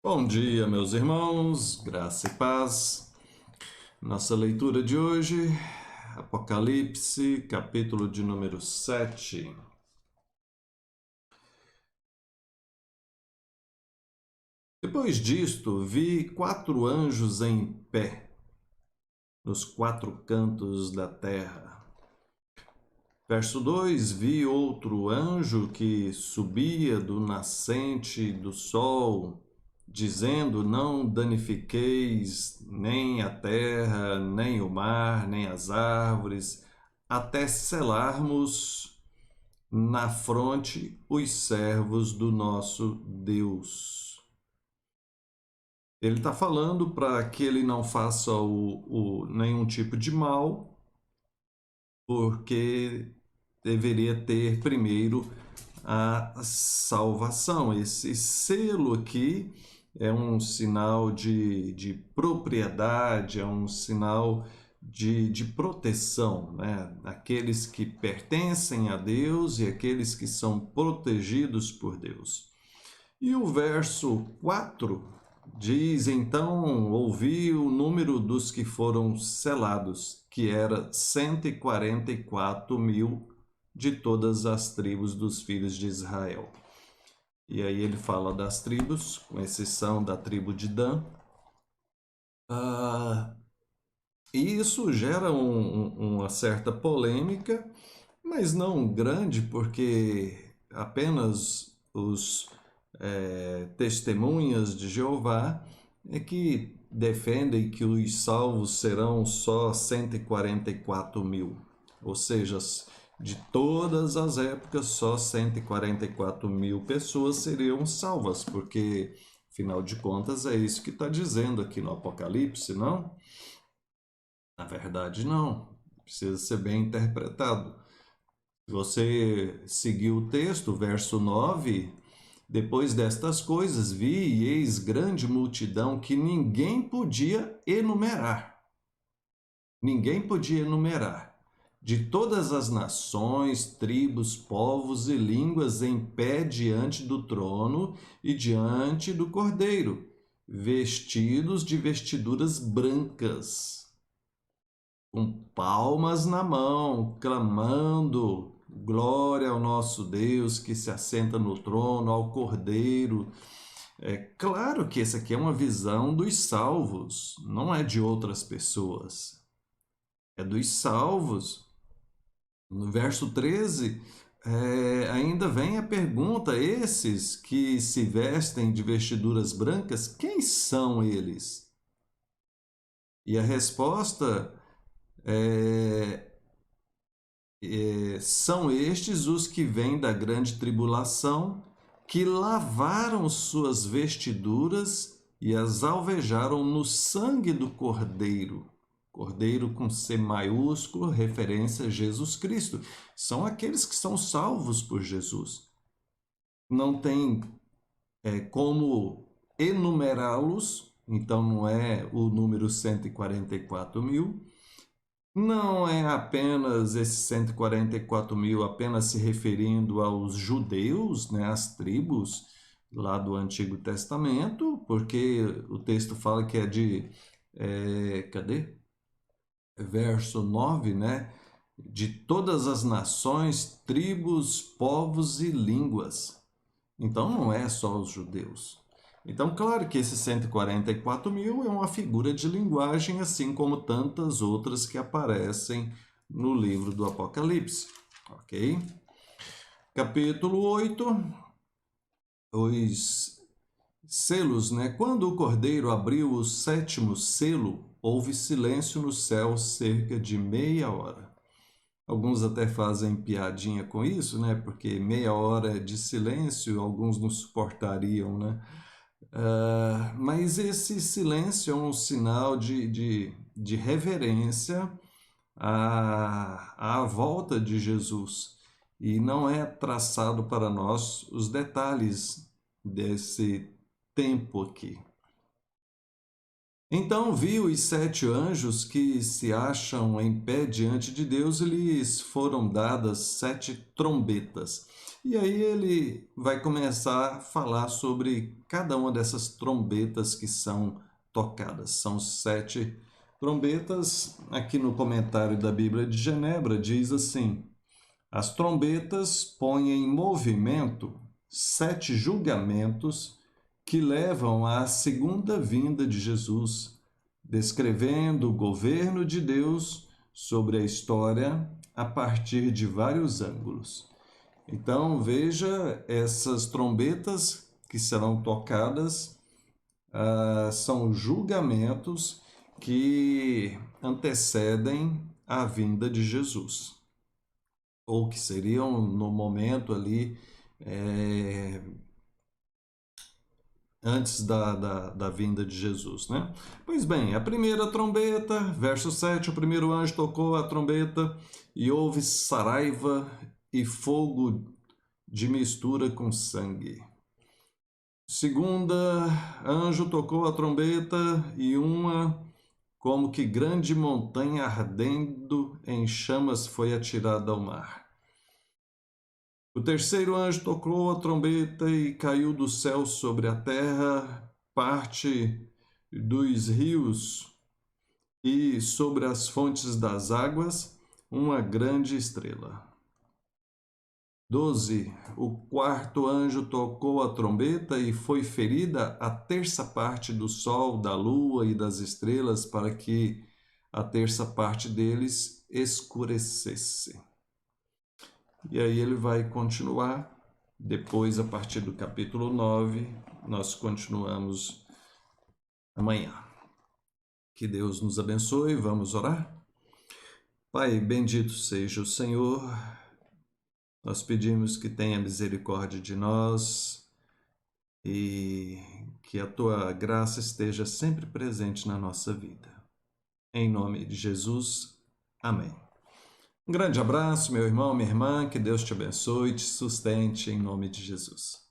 Bom dia, meus irmãos, graça e paz. Nossa leitura de hoje, Apocalipse, capítulo de número 7. Depois disto, vi 4 anjos em pé, nos 4 cantos da terra. Verso 2: Vi outro anjo que subia do nascente do sol, dizendo: Não danifiqueis nem a terra, nem o mar, nem as árvores, até selarmos na fronte os servos do nosso Deus. Ele está falando para que ele não faça nenhum tipo de mal, porque deveria ter primeiro a salvação. Esse selo aqui é um sinal de propriedade, é um sinal de proteção, né? Aqueles que pertencem a Deus e aqueles que são protegidos por Deus. E o verso 4 diz: Então ouvi o número dos que foram selados, que era 144 mil de todas as tribos dos filhos de Israel. E aí ele fala das tribos, com exceção da tribo de Dan. E isso gera uma certa polêmica, mas não grande, porque apenas os testemunhas de Jeová é que defendem que os salvos serão só 144 mil. Ou seja, de todas as épocas, só 144 mil pessoas seriam salvas, porque, afinal de contas, é isso que está dizendo aqui no Apocalipse, não? Na verdade, não. Precisa ser bem interpretado. Se você seguir o texto, verso 9, depois destas coisas vi e eis grande multidão que ninguém podia enumerar. Ninguém podia enumerar. De todas as nações, tribos, povos e línguas em pé diante do trono e diante do Cordeiro, vestidos de vestiduras brancas, com palmas na mão, clamando: glória ao nosso Deus que se assenta no trono, ao Cordeiro. É claro que essa aqui é uma visão dos salvos, não é de outras pessoas, é dos salvos. No verso 13, ainda vem a pergunta: esses que se vestem de vestiduras brancas, quem são eles? E a resposta é, são estes os que vêm da grande tribulação, que lavaram suas vestiduras e as alvejaram no sangue do Cordeiro. Cordeiro com C maiúsculo, referência a Jesus Cristo. São aqueles que são salvos por Jesus. Não tem como enumerá-los, então não é o número 144 mil. Não é apenas esses 144 mil apenas se referindo aos judeus, né, às tribos lá do Antigo Testamento, porque o texto fala que é de, cadê? Verso 9, né? De todas as nações, tribos, povos e línguas. Então não é só os judeus. Então, claro que esse 144 mil é uma figura de linguagem, assim como tantas outras que aparecem no livro do Apocalipse. Ok? Capítulo 8, os selos, né? Quando o Cordeiro abriu o 7º selo, houve silêncio no céu cerca de meia hora. Alguns até fazem piadinha com isso, né? Porque meia hora de silêncio, alguns não suportariam, né? Mas esse silêncio é um sinal de reverência à volta de Jesus. E não é traçado para nós os detalhes desse tempo aqui. Então vi os 7 anjos que se acham em pé diante de Deus, e lhes foram dadas 7 trombetas. E aí ele vai começar a falar sobre cada uma dessas trombetas que são tocadas. São 7 trombetas. Aqui no comentário da Bíblia de Genebra diz assim: as trombetas põem em movimento 7 julgamentos que levam à segunda vinda de Jesus, descrevendo o governo de Deus sobre a história a partir de vários ângulos. Então, veja, essas trombetas que serão tocadas são julgamentos que antecedem a vinda de Jesus, ou que seriam no momento ali antes da vinda de Jesus, né? Pois bem, a primeira trombeta, verso 7, o primeiro anjo tocou a trombeta e houve saraiva e fogo de mistura com sangue. Segunda, anjo tocou a trombeta e uma, como que grande montanha ardendo em chamas foi atirada ao mar. O terceiro anjo tocou a trombeta e caiu do céu sobre a terra parte dos rios e sobre as fontes das águas uma grande estrela. 12. O quarto anjo tocou a trombeta e foi ferida a terça parte do sol, da lua e das estrelas, para que a terça parte deles escurecesse. E aí ele vai continuar. Depois, a partir do capítulo 9, nós continuamos amanhã. Que Deus nos abençoe. Vamos orar? Pai, bendito seja o Senhor. Nós pedimos que tenha misericórdia de nós e que a tua graça esteja sempre presente na nossa vida. Em nome de Jesus. Amém. Um grande abraço, meu irmão, minha irmã. Que Deus te abençoe e te sustente em nome de Jesus.